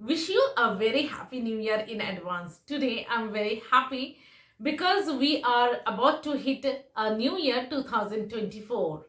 Wish you a very happy new year in advance. Today I'm very happy because we are about to hit a new year 2024.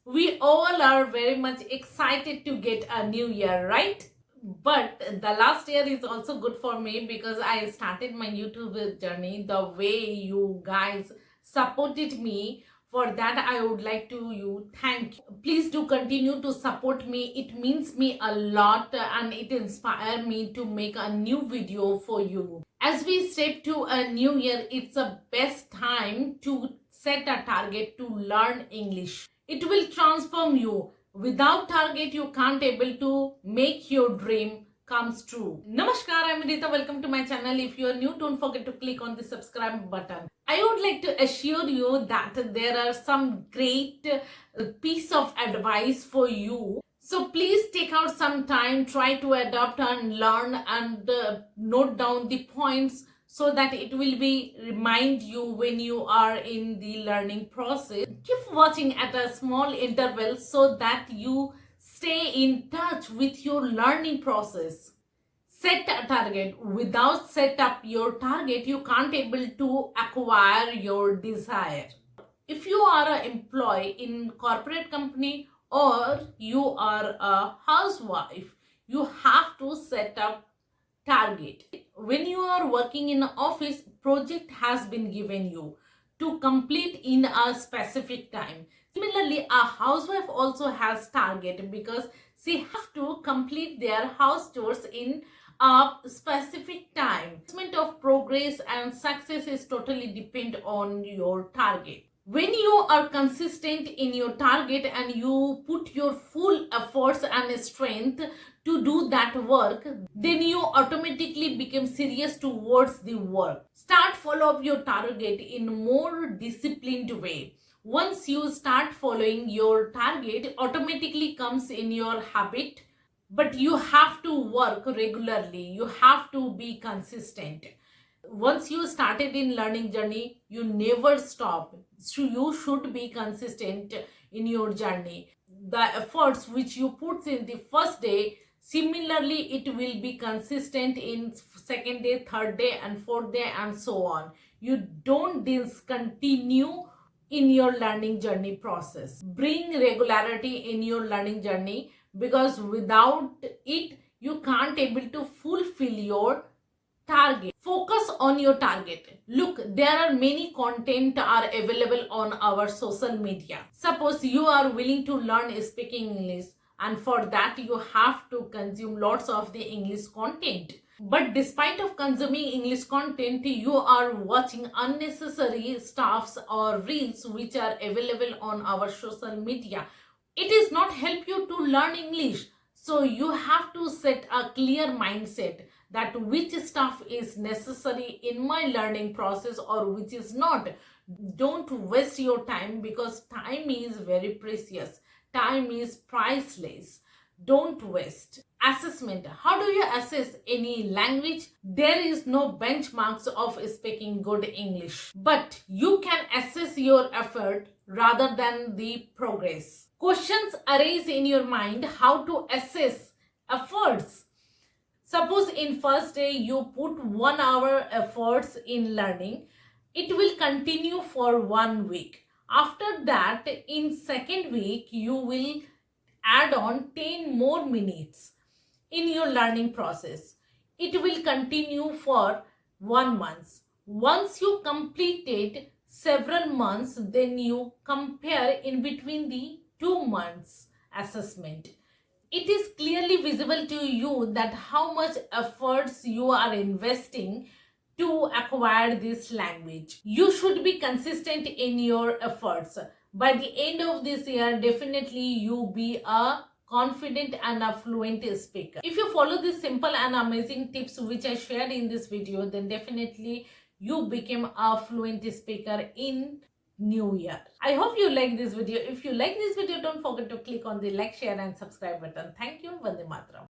We all are very much excited to get a new year, right? But the last year is also good for me because I started my YouTube journey. The way you guys supported me, for that I would like to you thank you. Please do continue to support me. It means me a lot and it inspires me to make a new video for you. As we step to a new year, it's the best time to set a target to learn English. It will transform you. Without target, you can't able to make your dream comes true. Namaskar, I'm Rita. Welcome to my channel. If you are new, don't forget to click on the subscribe button. I would like to assure you that there are some great piece of advice for you. So please take out some time, try to adopt and learn and note down the points so that it will be remind you when you are in the learning process. Keep watching at a small interval so that you stay in touch with your learning process. Set a target. Without set up your target, you can't able to acquire your desire. If you are an employee in corporate company or you are a housewife, you have to set up target. When you are working in an office, project has been given you to complete in a specific time. Similarly, a housewife also has target because she have to complete their house chores in a specific time. Assessment of progress and success is totally depend on your target. When you are consistent in your target and you put your full efforts and strength to do that work, then you automatically become serious towards the work. Start follow up your target in more disciplined way. Once you start following your target, automatically comes in your habit, but you have to work regularly. You have to be consistent. Once you started in learning journey, you never stop. So you should be consistent in your journey. The efforts which you put in the first day, similarly it will be consistent in second day, third day and fourth day and so on. You don't discontinue in your learning journey process. Bring regularity in your learning journey because without it you can't able to fulfill your target. Focus on your target. Look, there are many content are available on our social media. Suppose you are willing to learn speaking English, and for that you have to consume lots of the English content. But despite of consuming English content, you are watching unnecessary stuffs or reels which are available on our social media. It is not help you to learn English. So you have to set a clear mindset that which stuff is necessary in my learning process or which is not. Don't waste your time because time is very precious. Time is priceless. Don't waste. Assessment. How do you assess any language? There is no benchmarks of speaking good English, but you can assess your effort rather than the progress. Questions arise in your mind how to assess efforts. Suppose in first day you put 1 hour efforts in learning, it will continue for 1 week. After that, in second week, you will add on 10 more minutes in your learning process. It will continue for 1 month. Once you completed several months, then you compare in between the 2 months assessment. It is clearly visible to you that how much efforts you are investing to acquire this language. You should be consistent in your efforts. By the end of this year, definitely you be a confident and a fluent speaker. If you follow these simple and amazing tips which I shared in this video, then definitely you become a fluent speaker in new year. I hope you like this video. If you like this video, don't forget to click on the like, share and subscribe button. Thank you. Vande Mataram.